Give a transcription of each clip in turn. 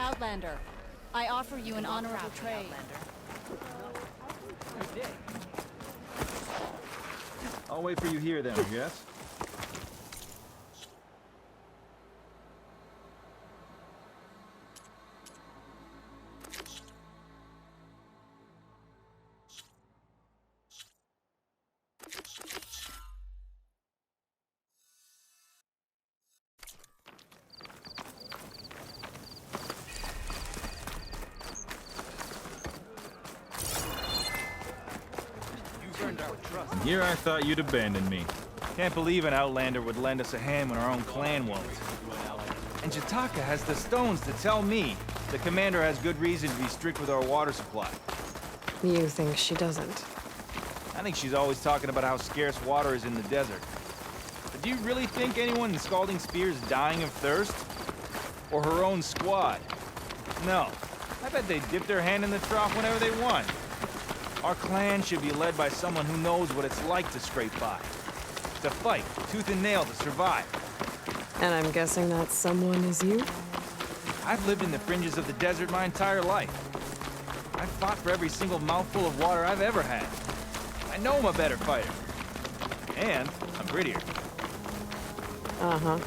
Outlander, I offer you an honorable trade. I'll wait for you here then, yes? And here I thought you'd abandon me. Can't believe an Outlander would lend us a hand when our own clan won't. And Jataka has the stones to tell me the commander has good reason to be strict with our water supply. You think she doesn't? I think she's always talking about how scarce water is in the desert. But do you really think anyone in Scalding Spear is dying of thirst? Or her own squad? No. I bet they dip their hand in the trough whenever they want. Our clan should be led by someone who knows what it's like to scrape by. To fight, tooth and nail to survive. And I'm guessing that someone is you? I've lived in the fringes of the desert my entire life. I've fought for every single mouthful of water I've ever had. I know I'm a better fighter. And I'm prettier. Uh-huh.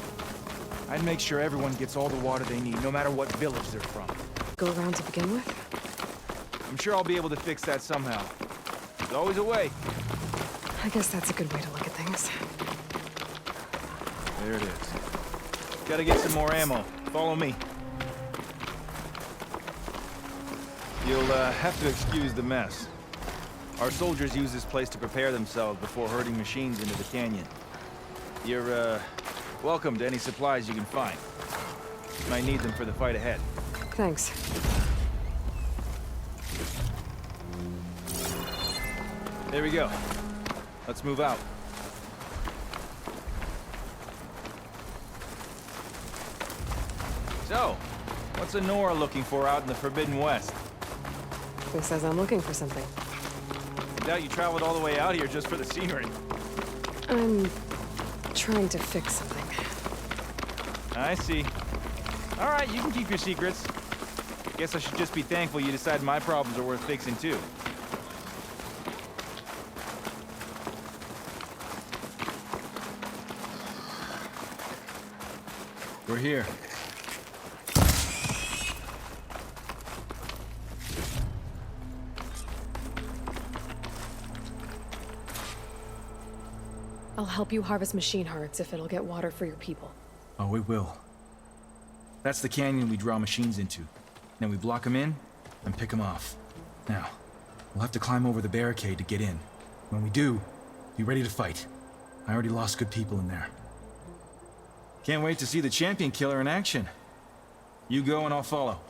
I'd make sure everyone gets all the water they need, no matter what village they're from. Go around to begin with? I'm sure I'll be able to fix that somehow. There's always a way. I guess that's a good way to look at things. There it is. Gotta get some more ammo. Follow me. You'll have to excuse the mess. Our soldiers use this place to prepare themselves before herding machines into the canyon. You're, welcome to any supplies you can find. You might need them for the fight ahead. Thanks. There we go. Let's move out. So, what's Honora looking for out in the Forbidden West? Who says I'm looking for something? I doubt you traveled all the way out here just for the scenery. I'm trying to fix something. I see. All right, you can keep your secrets. Guess I should just be thankful you decide my problems are worth fixing too. We're here. I'll help you harvest machine hearts if it'll get water for your people. Oh, it will. That's the canyon we draw machines into. Then we block them in, and pick them off. Now, we'll have to climb over the barricade to get in. When we do, be ready to fight. I already lost good people in there. Can't wait to see the champion killer in action. You go and I'll follow.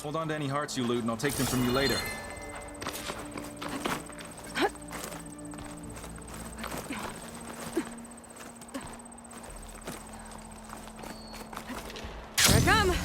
Hold on to any hearts you loot and I'll take them from you later. Here I come!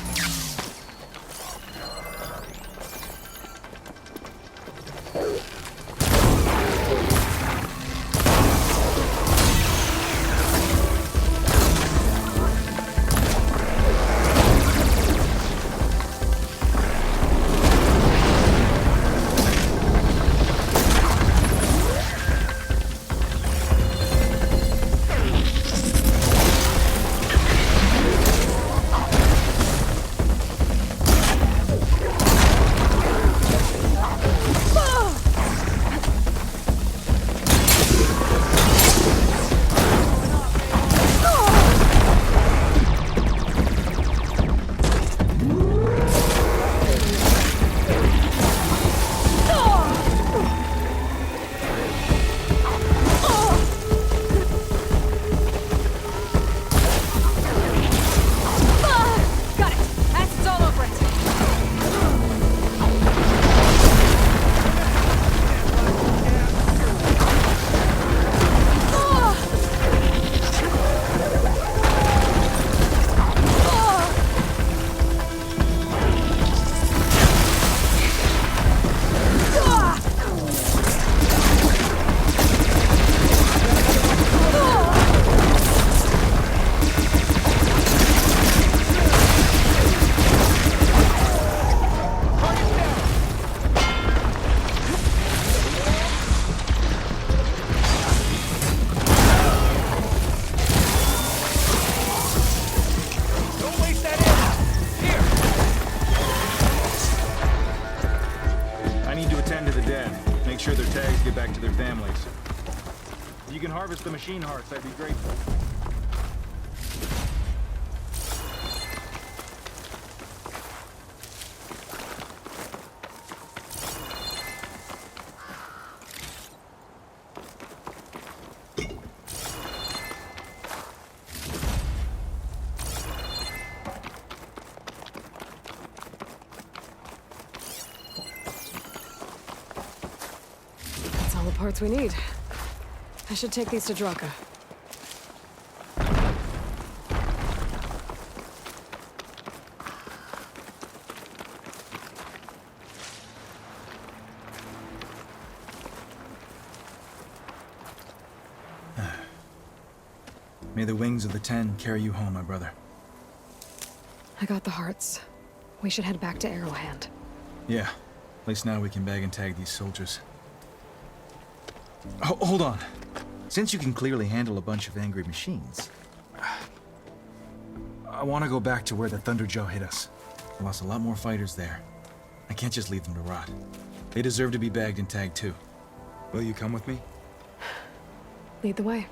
harvest the machine hearts, I'd be grateful. That's all the parts we need. I should take these to Draka. May the wings of the Ten carry you home, my brother. I got the hearts. We should head back to Arrowhand. Yeah. At least now we can bag and tag these soldiers. Hold on. Since you can clearly handle a bunch of angry machines, I want to go back to where the Thunderjaw hit us. We lost a lot more fighters there. I can't just leave them to rot. They deserve to be bagged and tagged too. Will you come with me? Lead the way.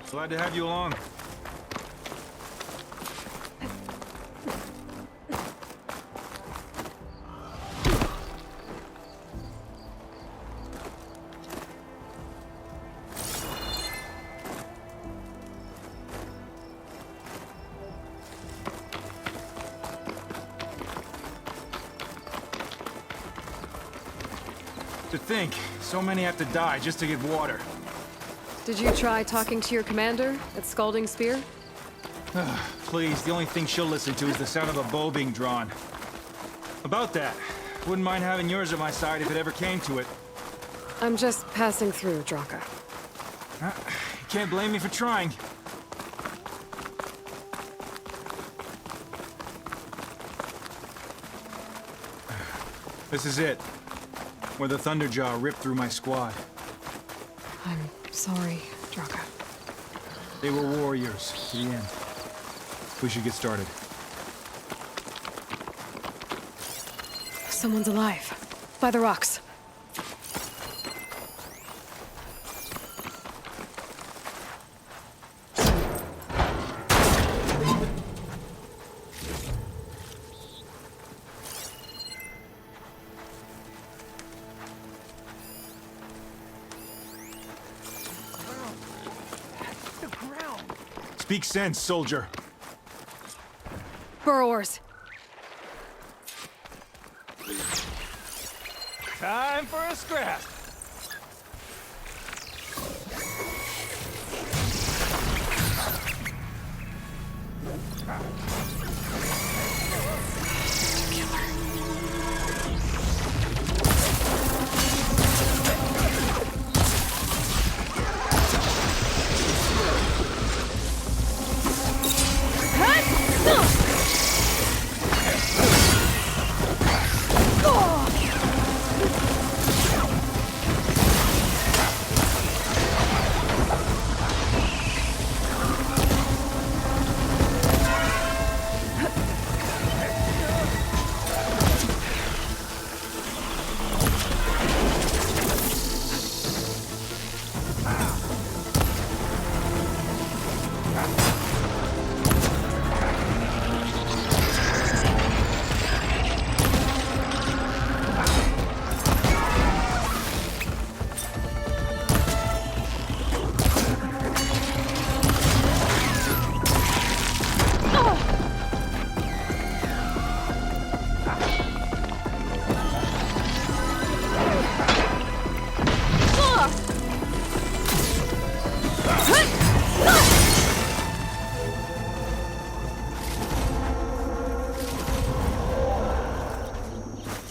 Glad to have you along. To think, so many have to die just to get water. Did you try talking to your commander at Scalding Spear? Please, the only thing she'll listen to is the sound of a bow being drawn. About that, wouldn't mind having yours at my side if it ever came to it. I'm just passing through, Draka. You can't blame me for trying. This is it. Where the Thunderjaw ripped through my squad. I'm sorry, Draka. They were warriors to the end. We should get started. Someone's alive. By the rocks. Speak sense, soldier. Burrowers. Time for a scrap.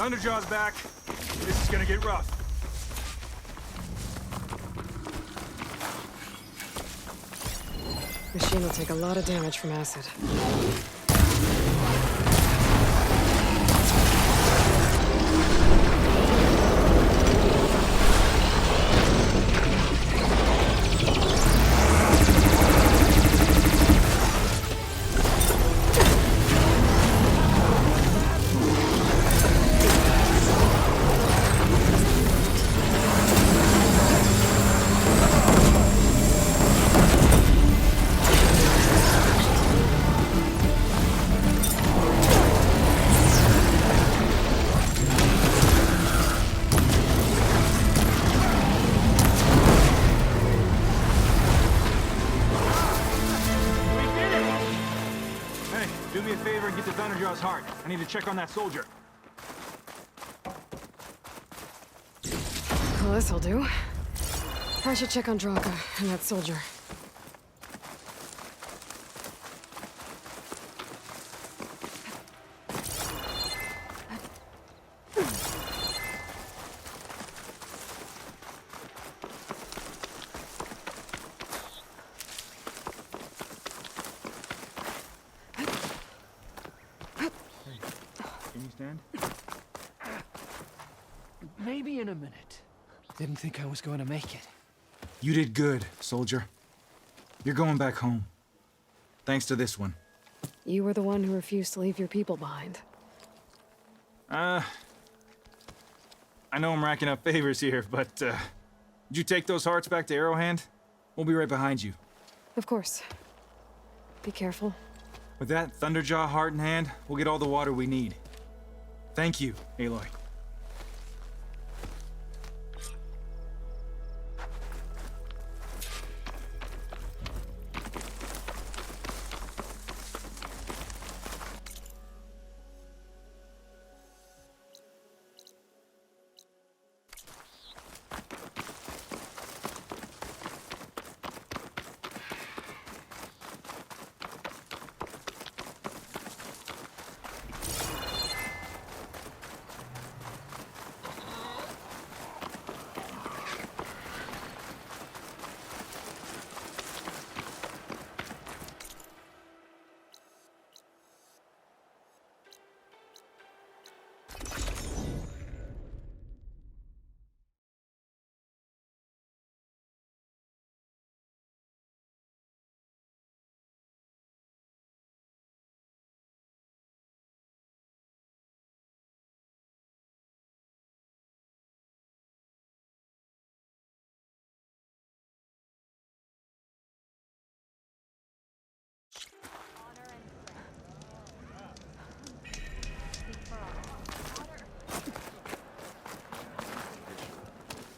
Thunderjaw's back. This is gonna get rough. Machine will take a lot of damage from acid. and get to Thunderjaw's heart. I need to check on that soldier. Well, this'll do. I should check on Draka and that soldier. Can you stand? Maybe in a minute. Didn't think I was going to make it. You did good, soldier. You're going back home. Thanks to this one. You were the one who refused to leave your people behind. I know I'm racking up favors here, but, did you take those hearts back to Arrowhand? We'll be right behind you. Of course. Be careful. With that Thunderjaw heart in hand, we'll get all the water we need. Thank you, Aloy.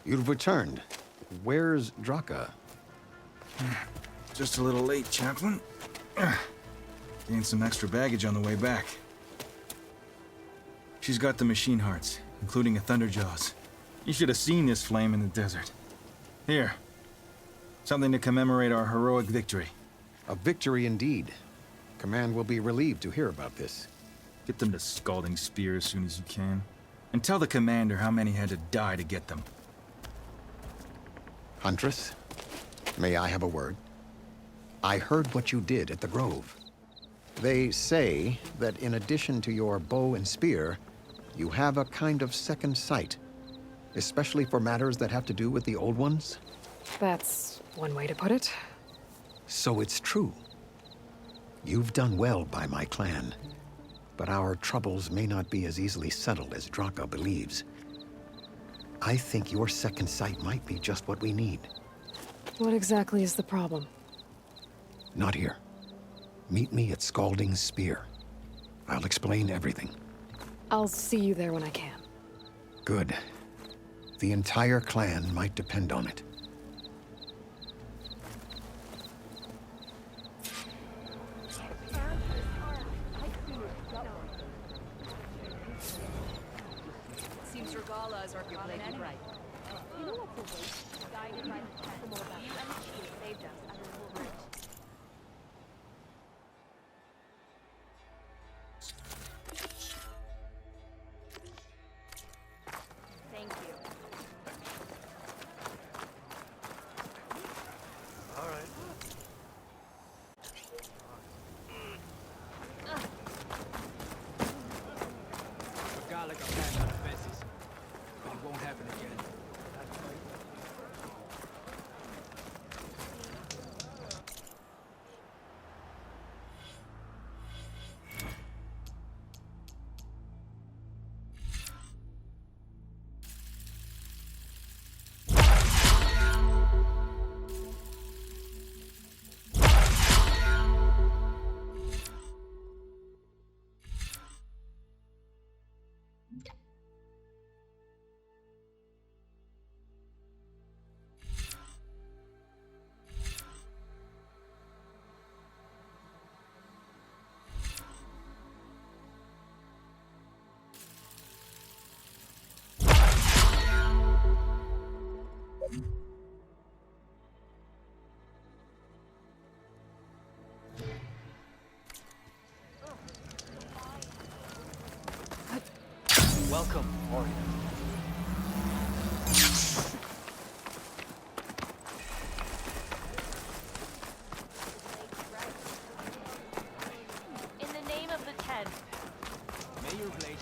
You've returned. Where's Draka? Just a little late, Chaplain. Gained some extra baggage on the way back. She's got the machine hearts, including a Thunderjaws. You should have seen this flame in the desert. Here. Something to commemorate our heroic victory. A victory indeed. Command will be relieved to hear about this. Get them to Scalding Spear as soon as you can. And tell the commander how many had to die to get them. Huntress, may I have a word? I heard what you did at the Grove. They say that in addition to your bow and spear, you have a kind of second sight, especially for matters that have to do with the old ones. That's one way to put it. So it's true. You've done well by my clan, but our troubles may not be as easily settled as Draka believes. I think your second sight might be just what we need. What exactly is the problem? Not here. Meet me at Scalding Spear. I'll explain everything. I'll see you there when I can. Good. The entire clan might depend on it. Seems regalas are coming right. You know what's the waste? Guided by the test. More about you and the chief saved us out of the Wolverine. Thank you. All right. A guy like a man on the fences, but it won't happen Welcome, Warrior. In the name of the Ten. May your blade...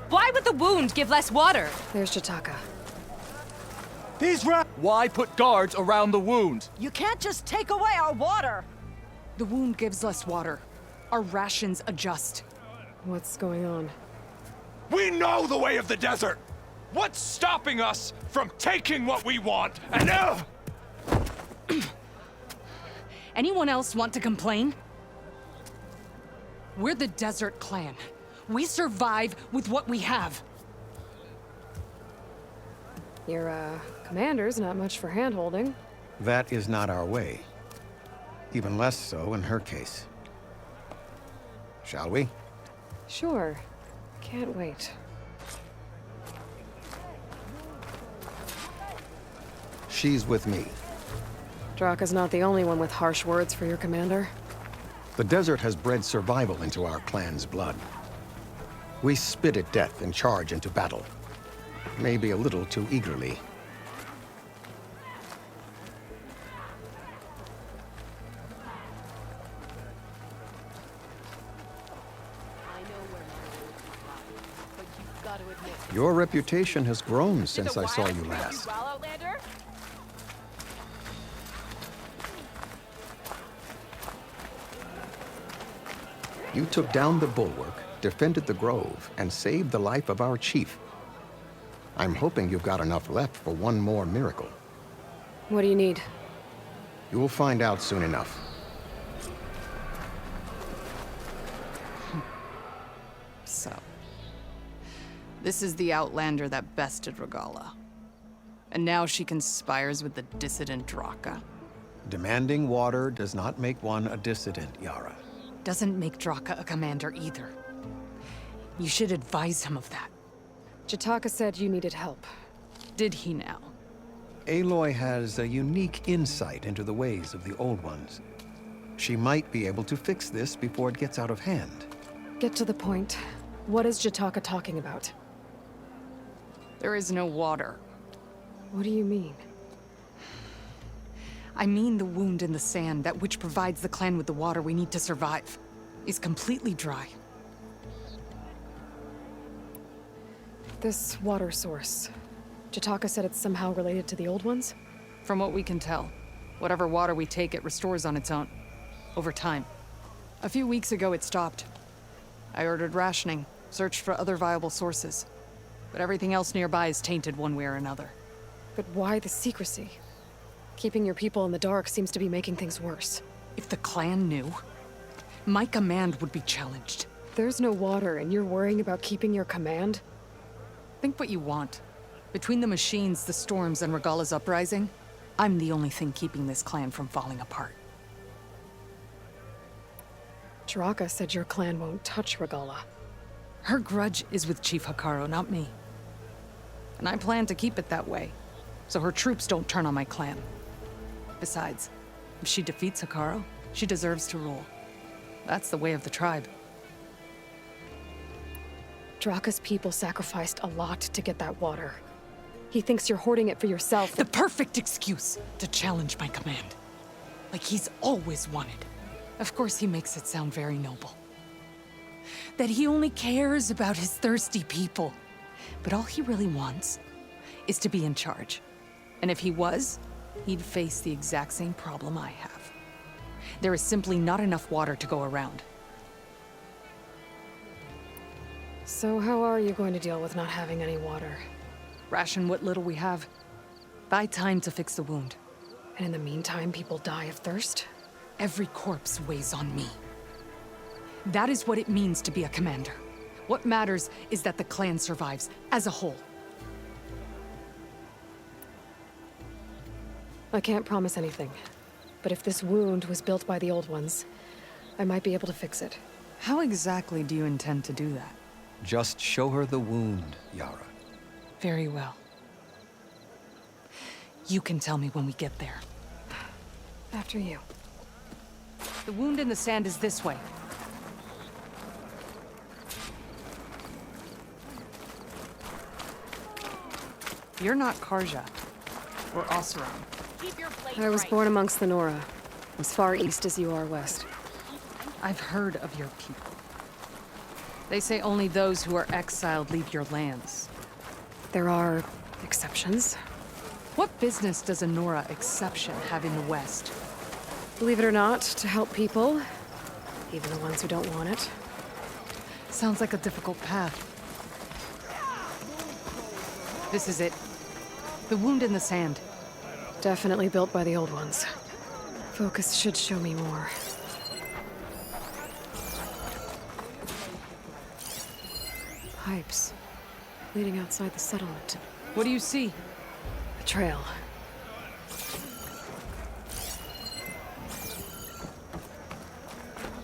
Why would the wound give less water? There's Jataka. Why put guards around the wound? You can't just take away our water! The wound gives less water. Our rations adjust. What's going on? We know the way of the desert! What's stopping us from taking what we want and Anyone else want to complain? We're the Desert Clan. We survive with what we have. Your, commander's not much for hand-holding. That is not our way. Even less so in her case. Shall we? Sure. Can't wait. She's with me. Draka's not the only one with harsh words for your commander. The desert has bred survival into our clan's blood. We spit at death and charge into battle. Maybe a little too eagerly. I know where my words lie, but you've got to admit. Your reputation has grown since The I saw wild you treat last. well, Outlander? You took down the bulwark, defended the grove, and saved the life of our chief. I'm hoping you've got enough left for one more miracle. What do you need? You will find out soon enough. So, this is the Outlander that bested Regala. And now she conspires with the dissident Draka. Demanding water does not make one a dissident, Yara. Doesn't make Draka a commander either. You should advise him of that. Jataka said you needed help. Did he now? Aloy has a unique insight into the ways of the Old Ones. She might be able to fix this before it gets out of hand. Get to the point. What is Jataka talking about? There is no water. What do you mean? I mean the wound in the sand, that which provides the clan with the water we need to survive, is completely dry. This water source. Jataka said it's somehow related to the Old Ones? From what we can tell, whatever water we take, it restores on its own. Over time. A few weeks ago, it stopped. I ordered rationing, searched for other viable sources. But everything else nearby is tainted one way or another. But why the secrecy? Keeping your people in the dark seems to be making things worse. If the clan knew, my command would be challenged. There's no water and you're worrying about keeping your command? Think what you want. Between the machines, the storms, and Regala's uprising, I'm the only thing keeping this clan from falling apart. Draka said your clan won't touch Regala. Her grudge is with Chief Hikaru, not me. And I plan to keep it that way, so her troops don't turn on my clan. Besides, if she defeats Hikaru, she deserves to rule. That's the way of the tribe. Draka's people sacrificed a lot to get that water. He thinks you're hoarding it for yourself. The perfect excuse to challenge my command. Like he's always wanted. Of course he makes it sound very noble. That he only cares about his thirsty people. But all he really wants is to be in charge. And if he was, he'd face the exact same problem I have. There is simply not enough water to go around. So how are you going to deal with not having any water? Ration what little we have. Buy time to fix the wound. And in the meantime, people die of thirst? Every corpse weighs on me. That is what it means to be a commander. What matters is that the clan survives, as a whole. I can't promise anything. But if this wound was built by the old ones, I might be able to fix it. How exactly do you intend to do that? Just show her the wound, Yara. Very well. You can tell me when we get there. After you. The wound in the sand is this way. You're not Karja. Or Oseram. Keep your place I was right. born amongst the Nora, as far east as you are west. I've heard of your people. They say only those who are exiled leave your lands. There are exceptions. What business does a Nora exception have in the West? Believe it or not, to help people, even the ones who don't want it. Sounds like a difficult path. This is it. The wound in the sand. Definitely built by the old ones. Focus should show me more. Pipes. Leading outside the settlement. What do you see? A trail.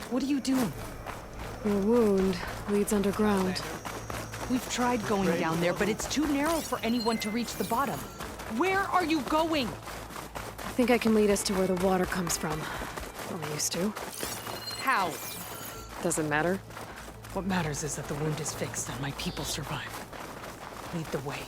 What are you doing? Your wound leads underground. We've tried going down there, but it's too narrow for anyone to reach the bottom. Where are you going? I think I can lead us to where the water comes from. Well, I used to. How? Doesn't matter. What matters is that the wound is fixed and my people survive. Lead the way.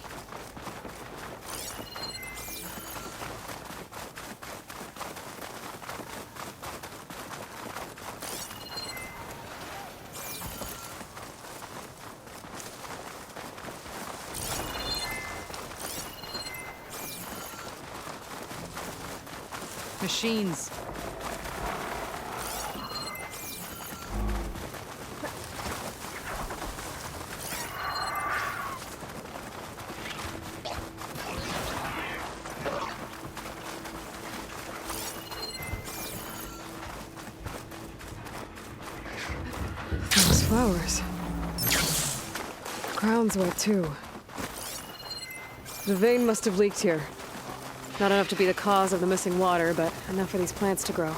Machines. Those flowers. The ground's wet too. The vein must have leaked here. Not enough to be the cause of the missing water, but enough for these plants to grow.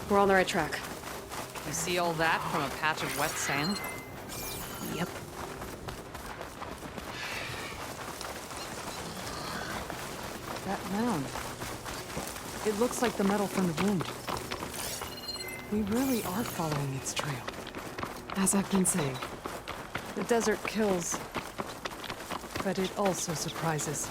We're on the right track. You see all that from a patch of wet sand? Yep. That mound. It looks like the metal from the wound. We really are following its trail. As I've been saying. The desert kills, but it also surprises.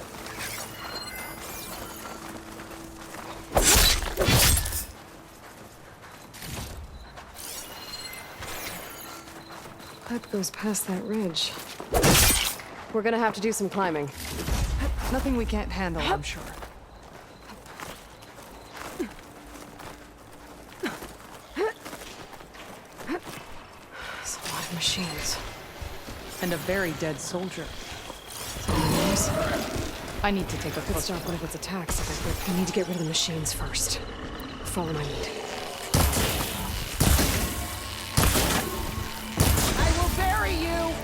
Pipe goes past that ridge. We're gonna have to do some climbing. Nothing we can't handle, I'm sure. There's a lot of machines. And a very dead soldier. Sometimes I need to take a could closer stop one of its attacks if I need to get rid of the machines first. Follow my lead. I will bury you!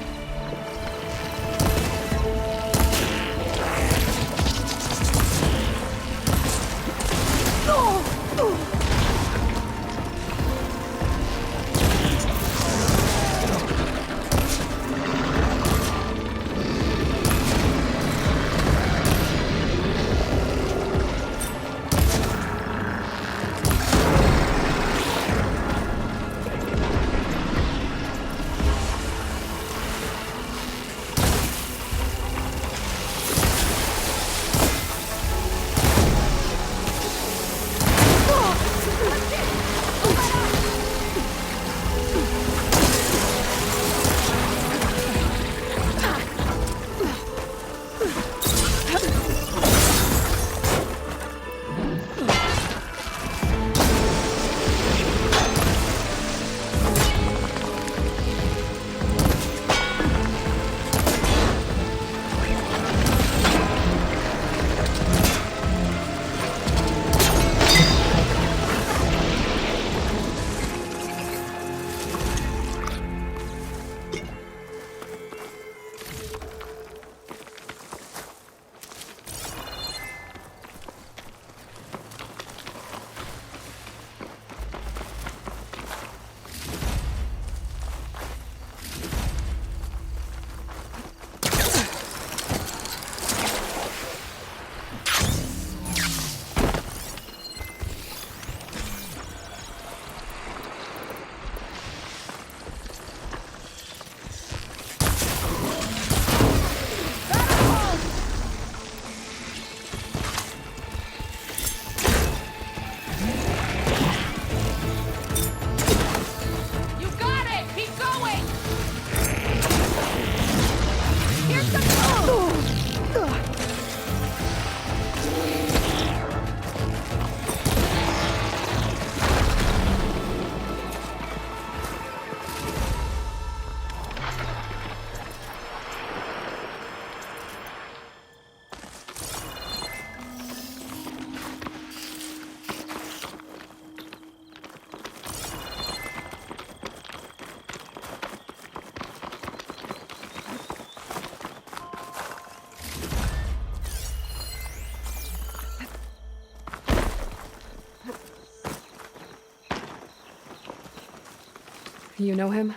You know him?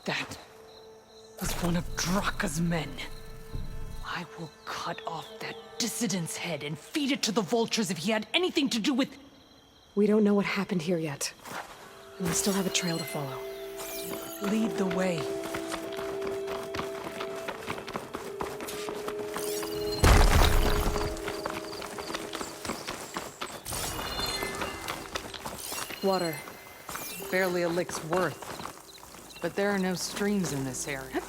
That was one of Draka's men. I will cut off that dissident's head and feed it to the vultures if he had anything to do with... We don't know what happened here yet. And we still have a trail to follow. Lead the way. Water. Barely a lick's worth. But there are no streams in this area.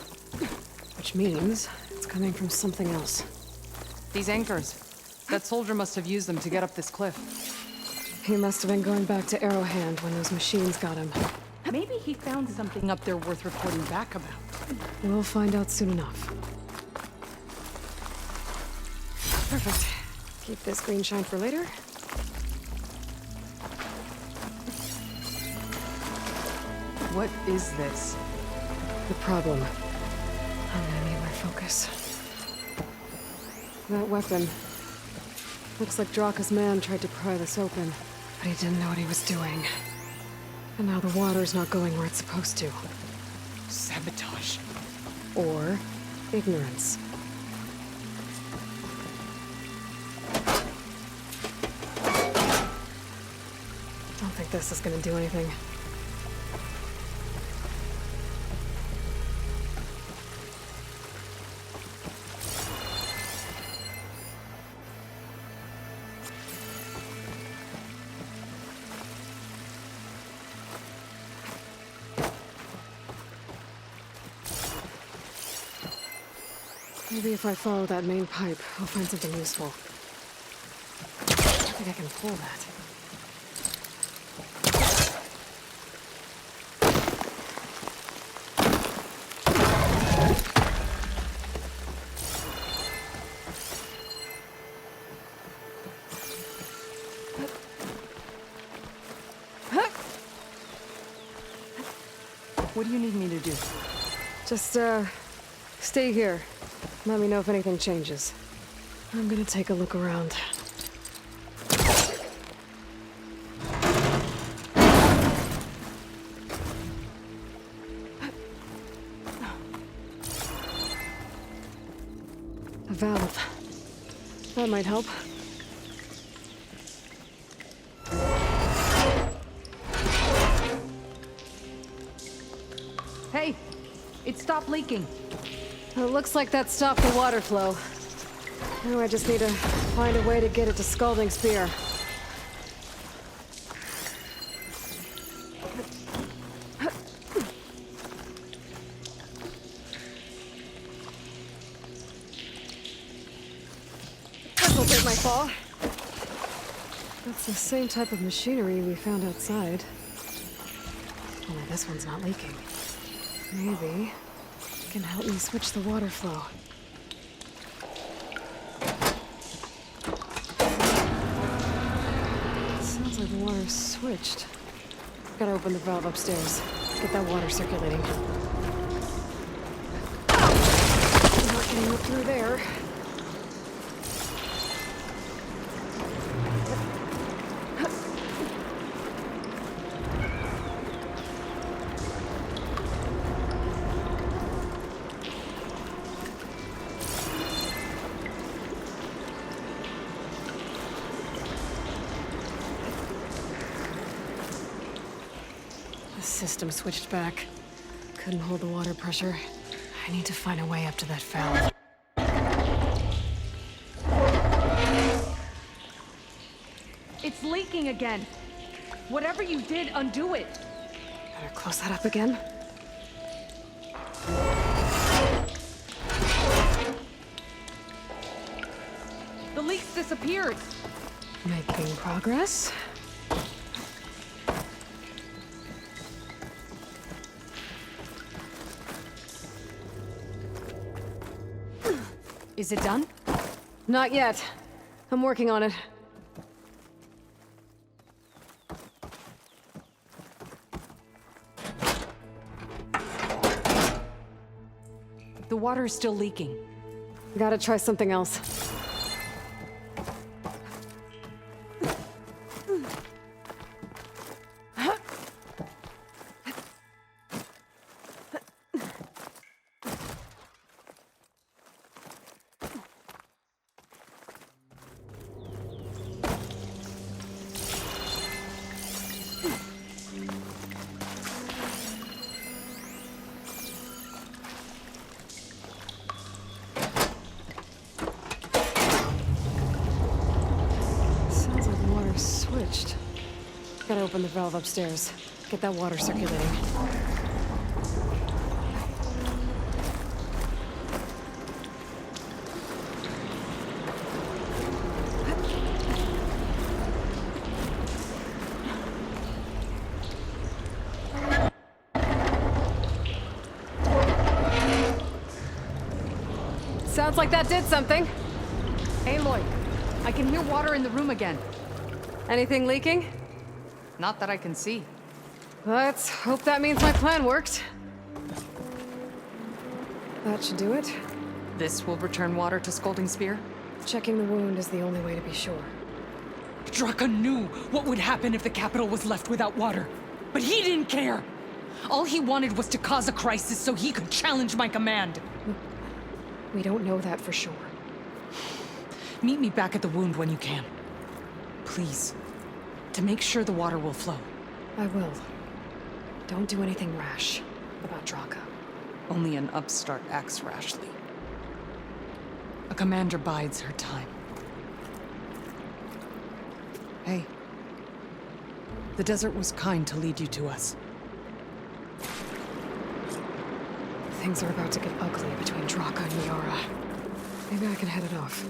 Which means it's coming from something else. These anchors. That soldier must have used them to get up this cliff. He must have been going back to Arrowhand when those machines got him. Maybe he found something up there worth reporting back about. We'll find out soon enough. Perfect. Keep this green shine for later. What is this? The problem. I'm gonna need my focus. That weapon. Looks like Draka's man tried to pry this open, but he didn't know what he was doing. And now the water's not going where it's supposed to. Sabotage. Or ignorance. Don't think this is gonna do anything. Maybe if I follow that main pipe, I'll find something useful. I think I can pull that. What do you need me to do? Just, stay here. Let me know if anything changes. I'm gonna take a look around. A valve. That might help. Hey! It stopped leaking. It looks like that stopped the water flow. Now I just need to find a way to get it to Scalding Spear. This'll break my fall. That's the same type of machinery we found outside. Only this one's not leaking. Maybe it can help me switch the water flow. Sounds like the water's switched. Gotta open the valve upstairs. Get that water circulating. Not getting it through there. The system switched back. Couldn't hold the water pressure. I need to find a way up to that valve. It's leaking again. Whatever you did, undo it. Better close that up again. The leak's disappeared. Making progress. Is it done? Not yet. I'm working on it. The water is still leaking. Gotta try something else. Gotta open the valve upstairs. Get that water circulating. Sounds like that did something. Aloy, I can hear water in the room again. Anything leaking? Not that I can see. Let's hope that means my plan worked. That should do it. This will return water to Scolding Spear? Checking the wound is the only way to be sure. Draka knew what would happen if the capital was left without water. But he didn't care! All he wanted was to cause a crisis so he could challenge my command. We don't know that for sure. Meet me back at the wound when you can. Please. To make sure the water will flow. I will. Don't do anything rash about Draka. Only an upstart acts rashly. A commander bides her time. Hey. The desert was kind to lead you to us. Things are about to get ugly between Draka and Yara. Maybe I can head it off.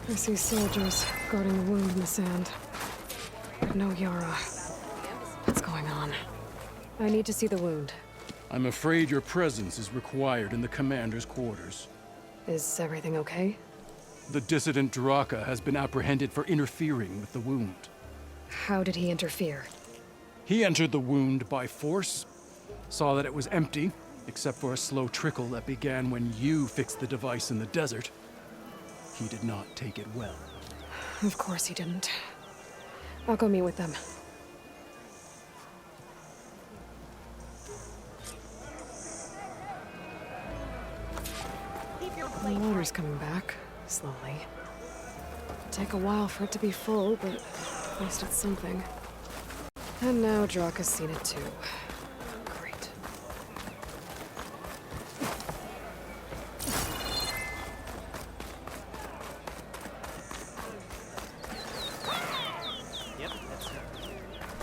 I see soldiers guarding the wound in the sand. But no Yara. What's going on? I need to see the wound. I'm afraid your presence is required in the commander's quarters. Is everything okay? The dissident Draka has been apprehended for interfering with the wound. How did he interfere? He entered the wound by force, saw that it was empty, except for a slow trickle that began when you fixed the device in the desert. He did not take it well. Of course he didn't. I'll go meet with them. The water's coming back, slowly. It'll take a while for it to be full, but at least it's something. And now Draka's seen it too. Great. Yep, that's her.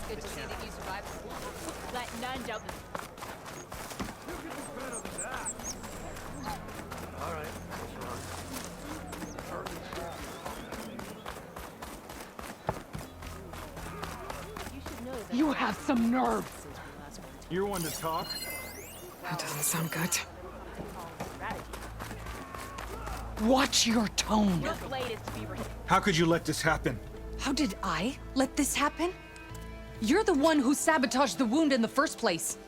Good to see that you survived. Let none doubt this. You have some nerve! You're one to talk? That doesn't sound good. Watch your tone! Your blade is to be How could you let this happen? How did I let this happen? You're the one who sabotaged the wound in the first place.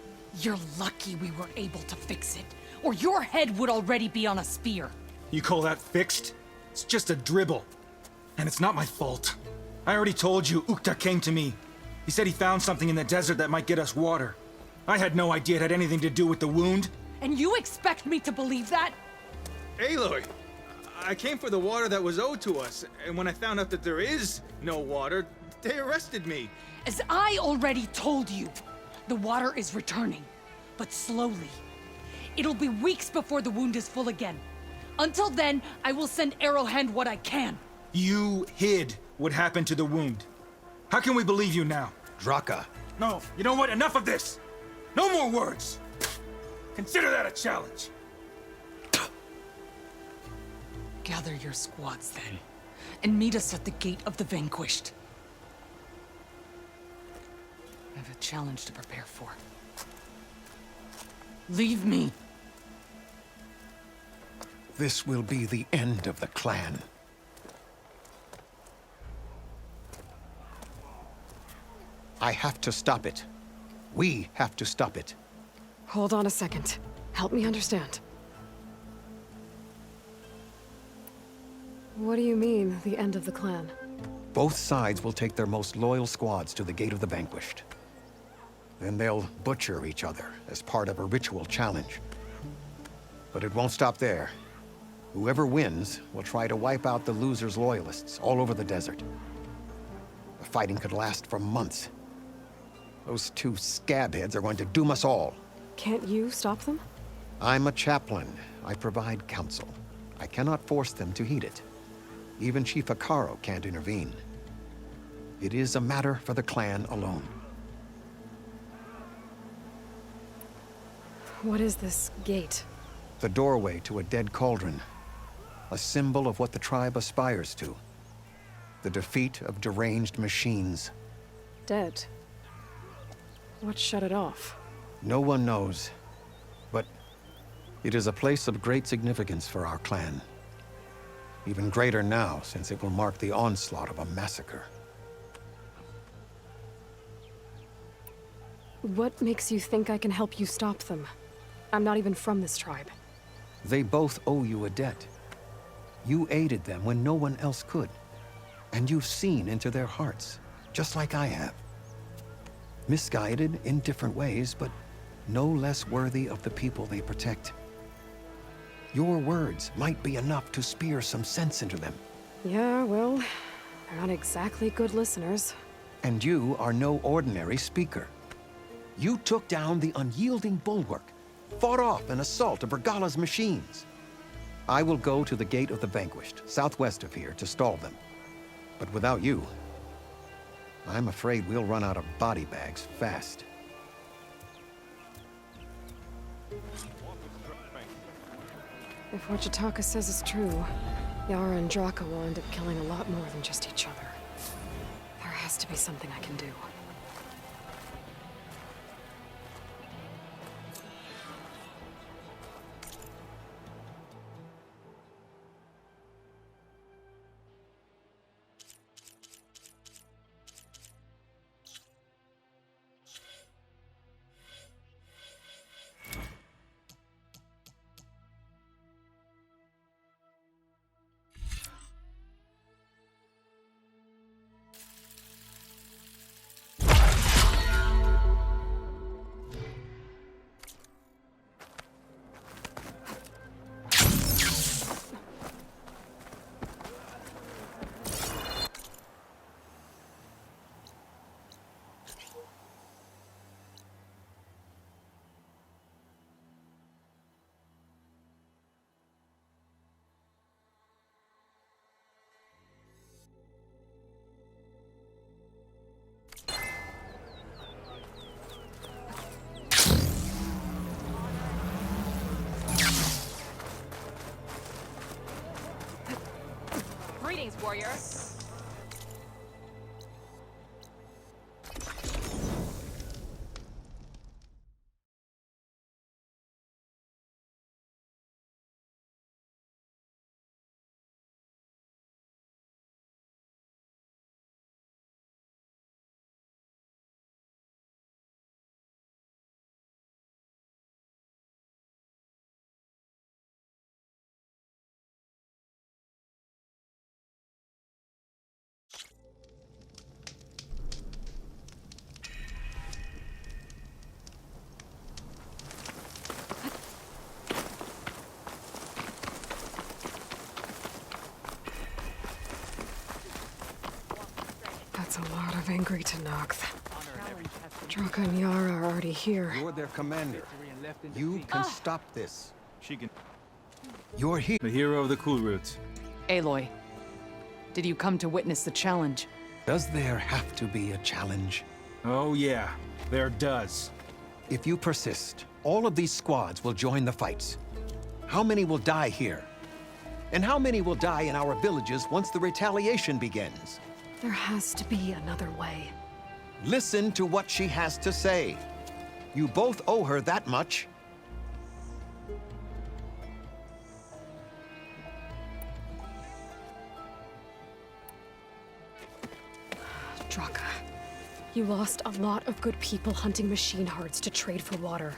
You're lucky we were able to fix it, or your head would already be on a spear. You call that fixed? It's just a dribble. And it's not my fault. I already told you, Ukta came to me. He said he found something in the desert that might get us water. I had no idea it had anything to do with the wound. And you expect me to believe that? Aloy, I came for the water that was owed to us, and when I found out that there is no water, they arrested me. As I already told you, the water is returning, but slowly. It'll be weeks before the wound is full again. Until then, I will send Arrowhand what I can. You hid what happened to the wound. How can we believe you now? Draka. No, you know what? Enough of this! No more words! Consider that a challenge! Gather your squads then, and meet us at the Gate of the Vanquished. I have a challenge to prepare for. Leave me. This will be the end of the clan. I have to stop it. We have to stop it. Hold on a second. Help me understand. What do you mean, the end of the clan? Both sides will take their most loyal squads to the Gate of the Vanquished. Then they'll butcher each other as part of a ritual challenge. But it won't stop there. Whoever wins will try to wipe out the loser's loyalists all over the desert. The fighting could last for months. Those two scabheads are going to doom us all. Can't you stop them? I'm a chaplain. I provide counsel. I cannot force them to heed it. Even Chief Akaro can't intervene. It is a matter for the clan alone. What is this gate? The doorway to a dead cauldron. A symbol of what the tribe aspires to. The defeat of deranged machines. Dead. What shut it off? No one knows. But it is a place of great significance for our clan. Even greater now, since it will mark the onslaught of a massacre. What makes you think I can help you stop them? I'm not even from this tribe. They both owe you a debt. You aided them when no one else could. And you've seen into their hearts, just like I have. Misguided in different ways, but no less worthy of the people they protect. Your words might be enough to spear some sense into them. Yeah, well, they're not exactly good listeners. And you are no ordinary speaker. You took down the unyielding bulwark, fought off an assault of Regala's machines. I will go to the Gate of the Vanquished, southwest of here, to stall them. But without you, I'm afraid we'll run out of body bags fast. If what Jataka says is true, Yara and Draka will end up killing a lot more than just each other. There has to be something I can do. Greetings, warrior. That's a lot of angry Tenakth. Draka and Yara are already here. You're their commander. You can stop this. She can... You're here. The hero of the Cool Roots. Aloy, did you come to witness the challenge? Does there have to be a challenge? Oh yeah, there does. If you persist, all of these squads will join the fights. How many will die here? And how many will die in our villages once the retaliation begins? There has to be another way. Listen to what she has to say. You both owe her that much. Draka, you lost a lot of good people hunting machine hearts to trade for water.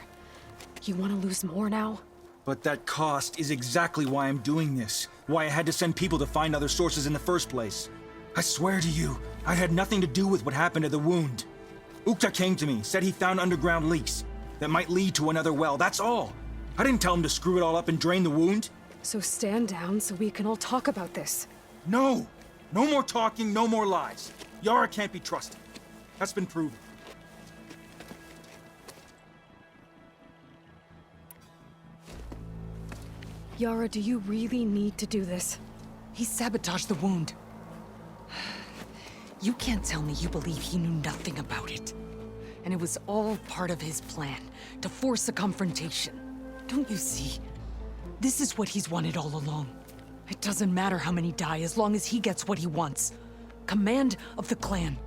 You want to lose more now? But that cost is exactly why I'm doing this. Why I had to send people to find other sources in the first place. I swear to you, I had nothing to do with what happened to the wound. Ukta came to me, said he found underground leaks that might lead to another well, that's all. I didn't tell him to screw it all up and drain the wound. So stand down so we can all talk about this. No! No more talking, no more lies. Yara can't be trusted. That's been proven. Yara, do you really need to do this? He sabotaged the wound. You can't tell me you believe he knew nothing about it. And it was all part of his plan, to force a confrontation. Don't you see? This is what he's wanted all along. It doesn't matter how many die as long as he gets what he wants. Command of the clan.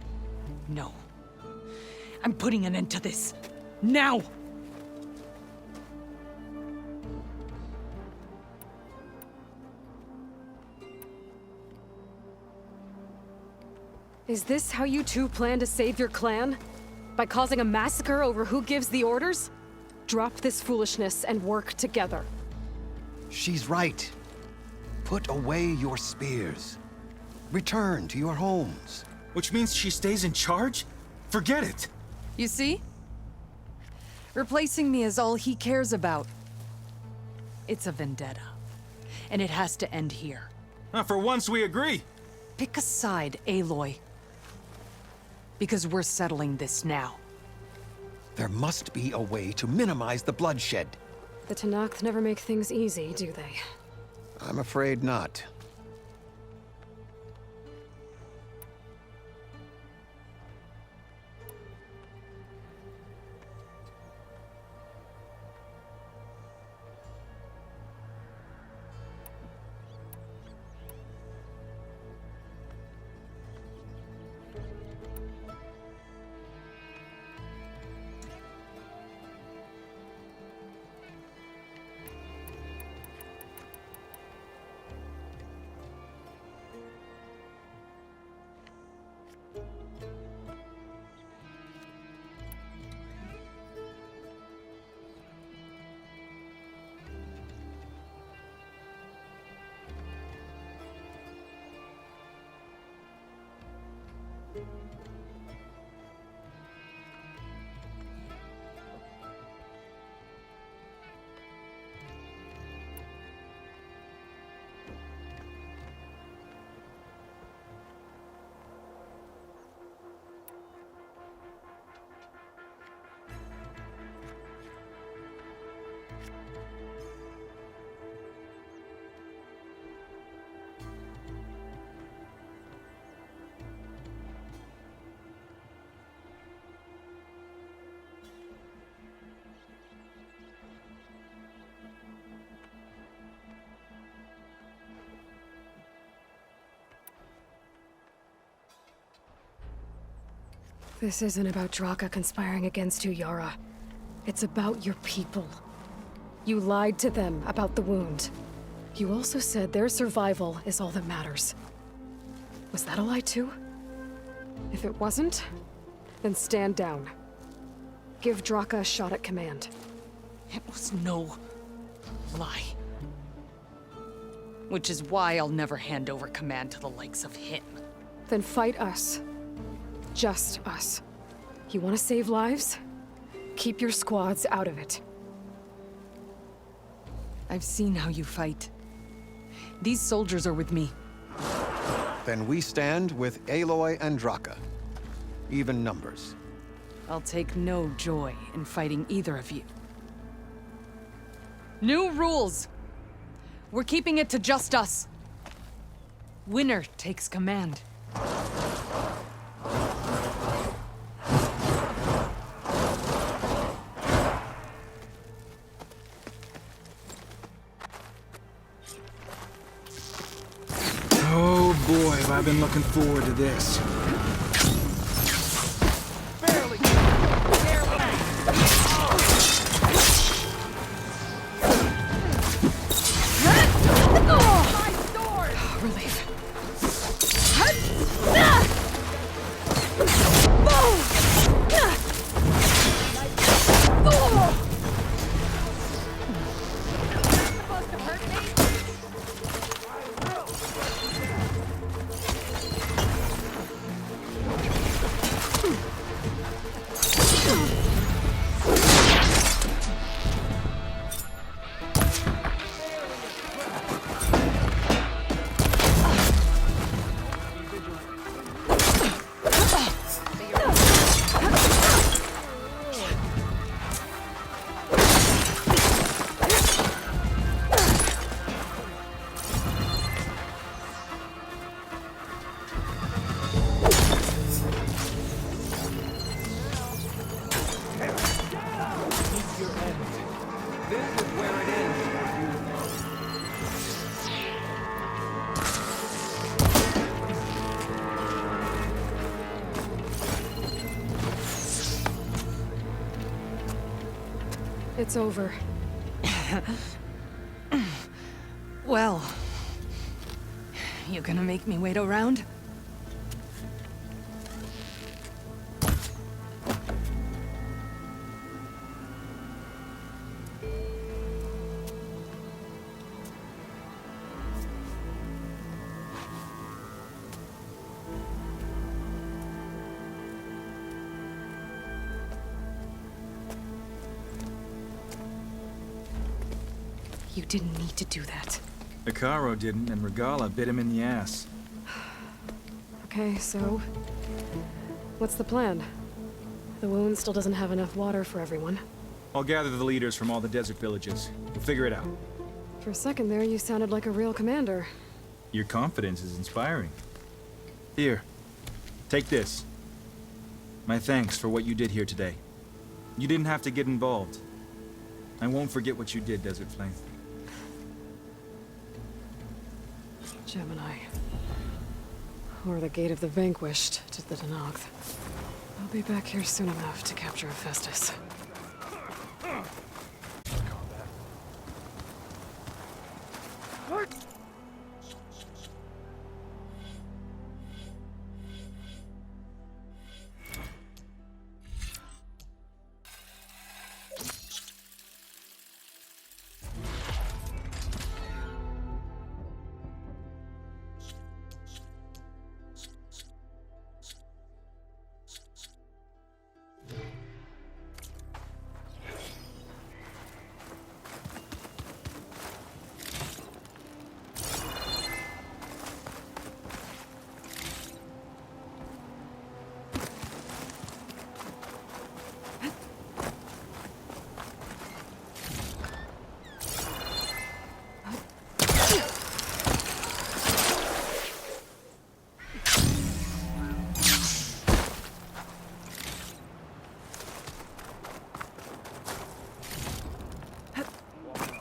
No. I'm putting an end to this. Now! Is this how you two plan to save your clan? By causing a massacre over who gives the orders? Drop this foolishness and work together. She's right. Put away your spears. Return to your homes. Which means she stays in charge? Forget it! You see? Replacing me is all he cares about. It's a vendetta. And it has to end here. For once we agree. Pick a side, Aloy. Because we're settling this now. There must be a way to minimize the bloodshed. The Tanakh never make things easy, do they? I'm afraid not. This isn't about Draka conspiring against you, Yara. It's about your people. You lied to them about the wound. You also said their survival is all that matters. Was that a lie too? If it wasn't, then stand down. Give Draka a shot at command. It was no lie. Which is why I'll never hand over command to the likes of him. Then fight us. Just us. You want to save lives? Keep your squads out of it. I've seen how you fight. These soldiers are with me. Then we stand with Aloy and Draka. Even numbers. I'll take no joy in fighting either of you. New rules! We're keeping it to just us. Winner takes command. have I been looking forward to this. Relief. It's over. Well, you gonna make me wait around? You didn't need to do that. Icaro didn't, and Regala bit him in the ass. Okay, so... what's the plan? The wound still doesn't have enough water for everyone. I'll gather the leaders from all the desert villages. We'll figure it out. For a second there, you sounded like a real commander. Your confidence is inspiring. Here, take this. My thanks for what you did here today. You didn't have to get involved. I won't forget what you did, Desert Flame. Gemini. Or the Gate of the Vanquished to the Danogth. I'll be back here soon enough to capture Hephaestus.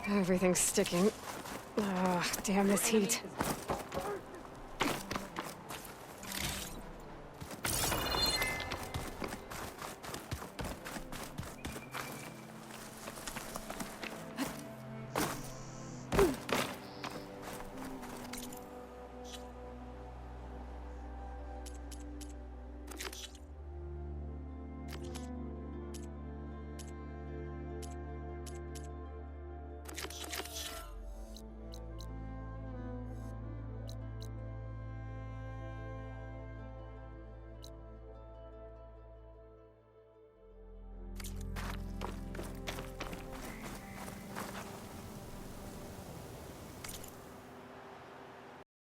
Everything's sticking. Ugh, damn this heat.